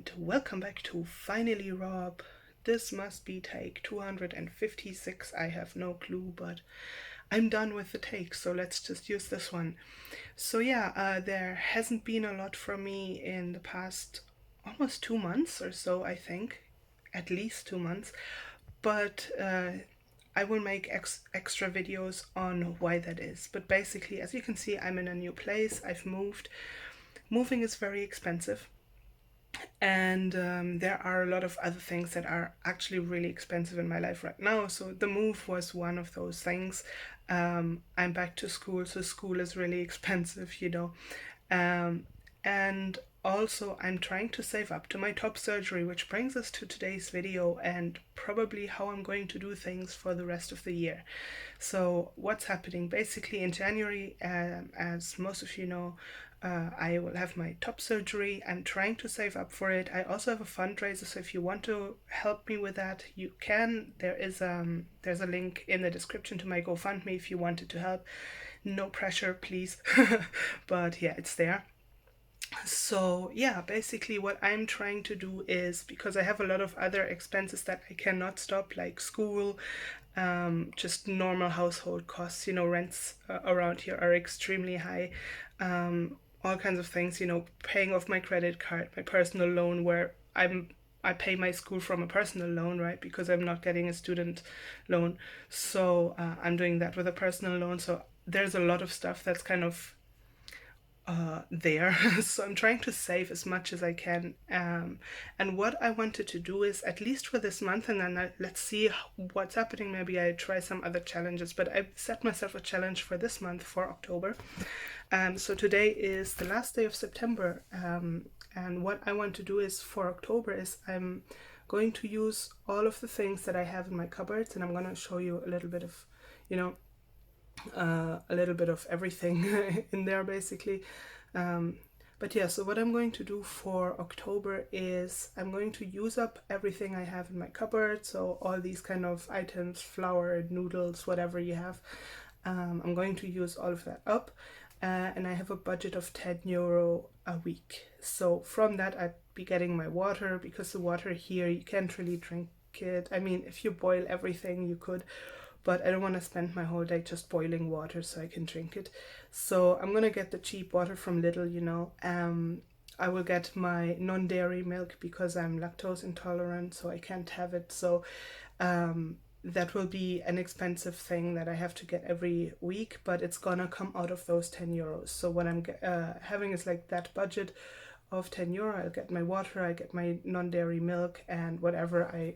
and welcome back to Finally Rob. This must be take 256, I have no clue, but I'm done with the take, so let's just use this one. So yeah, there hasn't been a lot from me in the past almost 2 months or so, I think. At least 2 months. But I will make extra videos on why that is. But basically, as you can see, I'm in a new place. I've moved. Moving is very expensive. And there are a lot of other things that are actually really expensive in my life right now. So the move was one of those things. I'm back to school, so school is really expensive. Um, and also, I'm trying to save up to my top surgery, which brings us to today's video and probably how I'm going to do things for the rest of the year. So, what's happening? Basically, in January, as most of you know, I will have my top surgery. I'm trying to save up for it. I also have a fundraiser, so if you want to help me with that, you can. There's a link in the description to my GoFundMe if you wanted to help. No pressure, please. But yeah, it's there. So yeah, basically what I'm trying to do is, because I have a lot of other expenses that I cannot stop, like school, just normal household costs. Rents around here are extremely high. All kinds of things. Paying off my credit card, my personal loan, where I pay my school from a personal loan, right? Because I'm not getting a student loan, so I'm doing that with a personal loan. So there's a lot of stuff that's kind of there. So I'm trying to save as much as I can. And what I wanted to do is, at least for this month, and then let's see what's happening. Maybe I try some other challenges, but I set myself a challenge for this month, for October. So today is the last day of September. And what I want to do is, for October, is I'm going to use all of the things that I have in my cupboards, and I'm going to show you a little bit of, everything in there, basically. But yeah, so what I'm going to do for October is I'm going to use up everything I have in my cupboard. So all these kind of items, flour, noodles, whatever you have, I'm going to use all of that up. And I have a budget of €10 a week. So from that, I'd be getting my water, because the water here, you can't really drink it. I mean, if you boil everything, you could, but I don't want to spend my whole day just boiling water so I can drink it. So I'm gonna get the cheap water from Lidl. I will get my non-dairy milk because I'm lactose intolerant, so I can't have it. So that will be an expensive thing that I have to get every week, but it's gonna come out of those €10. So what I'm having is like that budget of €10. I'll get my water, I get my non-dairy milk, and whatever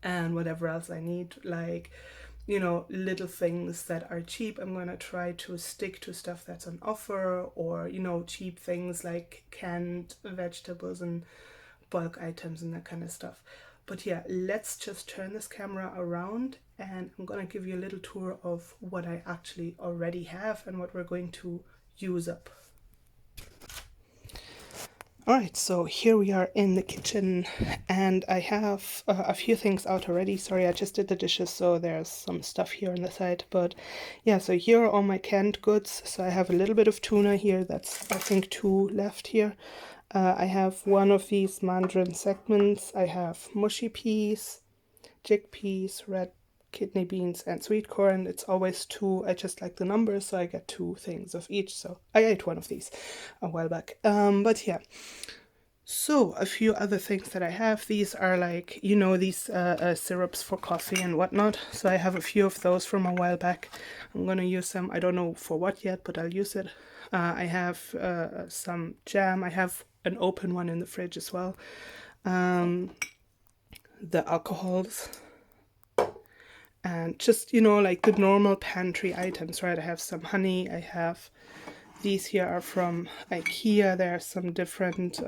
and whatever else I need, like, little things that are cheap. I'm gonna try to stick to stuff that's on offer, or, cheap things like canned vegetables and bulk items and that kind of stuff. But yeah, let's just turn this camera around and I'm gonna give you a little tour of what I actually already have and what we're going to use up. Alright, so here we are in the kitchen, and I have a few things out already. Sorry, I just did the dishes, so there's some stuff here on the side. But yeah, so here are all my canned goods. So I have a little bit of tuna here. That's, I think, 2 left here. I have one of these mandarin segments. I have mushy peas, chickpeas, red kidney beans, and sweet corn. It's always 2. I just like the numbers, so I get 2 things of each. So I ate one of these a while back. But yeah. So a few other things that I have. These are like, these syrups for coffee and whatnot. So I have a few of those from a while back. I'm gonna use them. I don't know for what yet, but I'll use it. I have some jam. I have an open one in the fridge as well. The alcohols. And just, like the normal pantry items, right? I have some honey. I have, these here are from IKEA. There are some different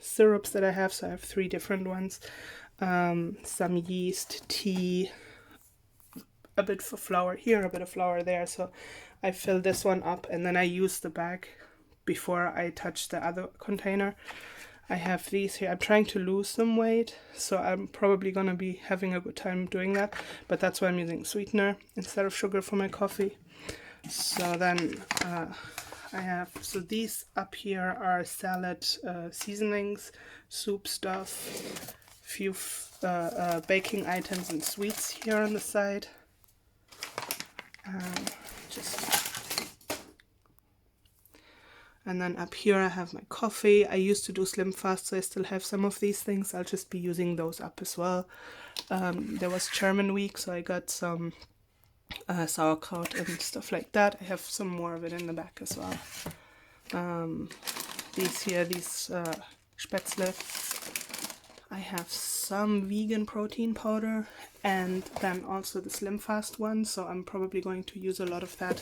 syrups that I have. So I have 3 different ones. Some yeast, tea, a bit of flour here, a bit of flour there. So I fill this one up and then I use the bag before I touch the other container. I have these here. I'm trying to lose some weight, so I'm probably gonna be having a good time doing that, but that's why I'm using sweetener instead of sugar for my coffee. So then I have, so these up here are salad seasonings, soup stuff, few baking items and sweets here on the side. And then up here I have my coffee. I used to do Slim Fast, so I still have some of these things. I'll just be using those up as well. There was German week, so I got some sauerkraut and stuff like that. I have some more of it in the back as well. These Spätzle. I have some vegan protein powder and then also the Slim Fast one, so I'm probably going to use a lot of that.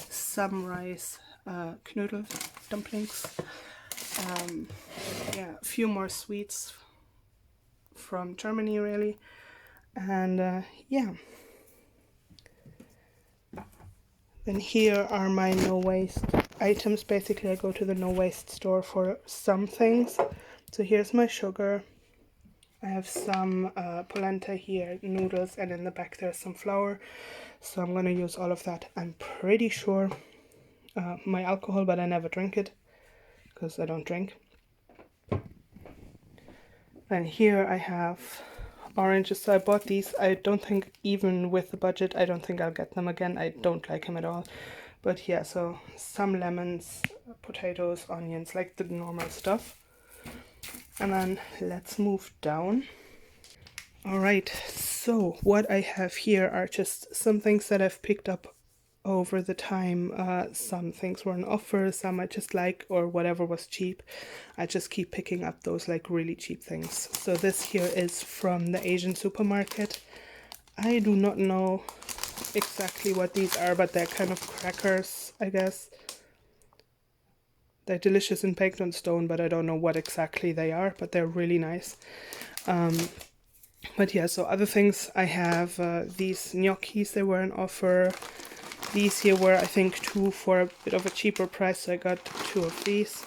Some rice knödel dumplings. Yeah, a few more sweets from Germany really. And yeah. Then here are my no waste items. Basically I go to the no waste store for some things. So here's my sugar. I have some polenta here, noodles, and in the back there's some flour. So I'm going to use all of that. I'm pretty sure my alcohol, but I never drink it because I don't drink. And here I have oranges. So I bought these. I don't think even with the budget, I don't think I'll get them again. I don't like them at all. But yeah, so some lemons, potatoes, onions, like the normal stuff. And then let's move down. Alright, so what I have here are just some things that I've picked up over the time. Some things were on offer, some I just like, or whatever was cheap. I just keep picking up those like really cheap things. So this here is from the Asian supermarket. I do not know exactly what these are, but they're kind of crackers, I guess. They're delicious and baked on stone, but I don't know what exactly they are, but they're really nice. But yeah, so other things I have, these gnocchis, they were on offer. These here were, I think, 2 for a bit of a cheaper price, so I got 2 of these.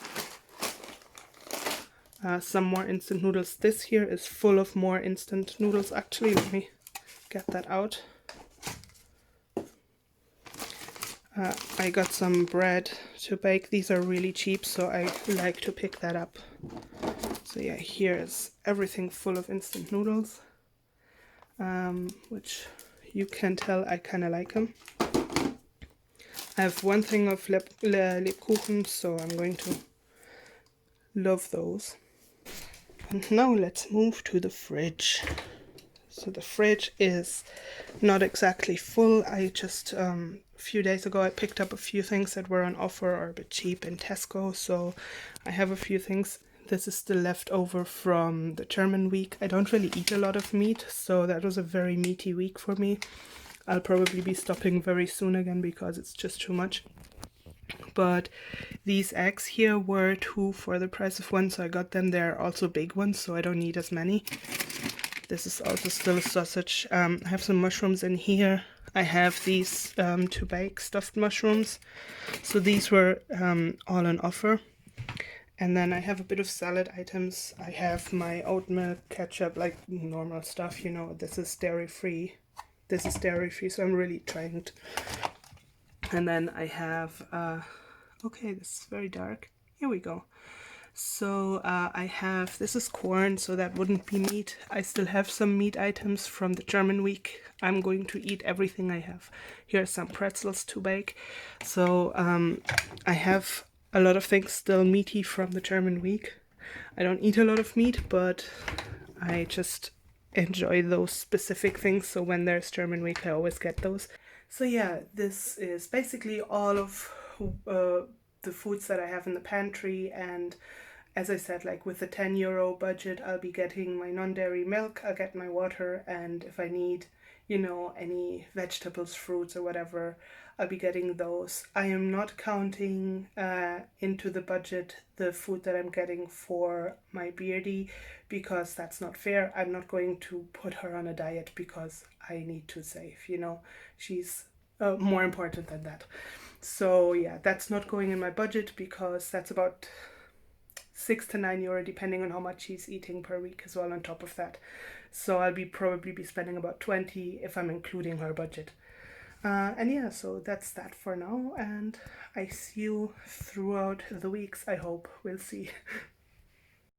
Some more instant noodles. This here is full of more instant noodles, actually. Let me get that out. I got some bread to bake. These are really cheap, so I like to pick that up. So yeah, here is everything full of instant noodles, which you can tell I kind of like them. I have one thing of Lebkuchen, so I'm going to love those. And now let's move to the fridge. So the fridge is not exactly full. I just, a few days ago, I picked up a few things that were on offer or a bit cheap in Tesco. So I have a few things. This is still left over from the German week. I don't really eat a lot of meat, so that was a very meaty week for me. I'll probably be stopping very soon again because it's just too much. But these eggs here were 2 for the price of 1, so I got them. They're also big ones, so I don't need as many. This is also still a sausage. I have some mushrooms in here. I have these to bake stuffed mushrooms. So these were all on offer. And then I have a bit of salad items. I have my oat milk, ketchup, like normal stuff, you know. This is dairy-free. This is dairy-free, so I'm really trying to... And then I have... okay, this is very dark. Here we go. So I have, this is corn, so that wouldn't be meat. I still have some meat items from the German week. I'm going to eat everything I have. Here are some pretzels to bake. So I have a lot of things still meaty from the German week. I don't eat a lot of meat, but I just enjoy those specific things. So when there's German week, I always get those. So yeah, this is basically all of the foods that I have in the pantry. And as I said, like with the €10 budget, I'll be getting my non-dairy milk, I'll get my water, and if I need, you know, any vegetables, fruits or whatever, I'll be getting those. I am not counting into the budget the food that I'm getting for my Beardy, because that's not fair. I'm not going to put her on a diet because I need to save, you know. She's more important than that. So yeah, that's not going in my budget because that's about €6 to €9 depending on how much she's eating per week as well on top of that. So I'll probably be spending about 20 if I'm including her budget. And yeah, so that's that for now, and I see you throughout the weeks. I hope we'll see.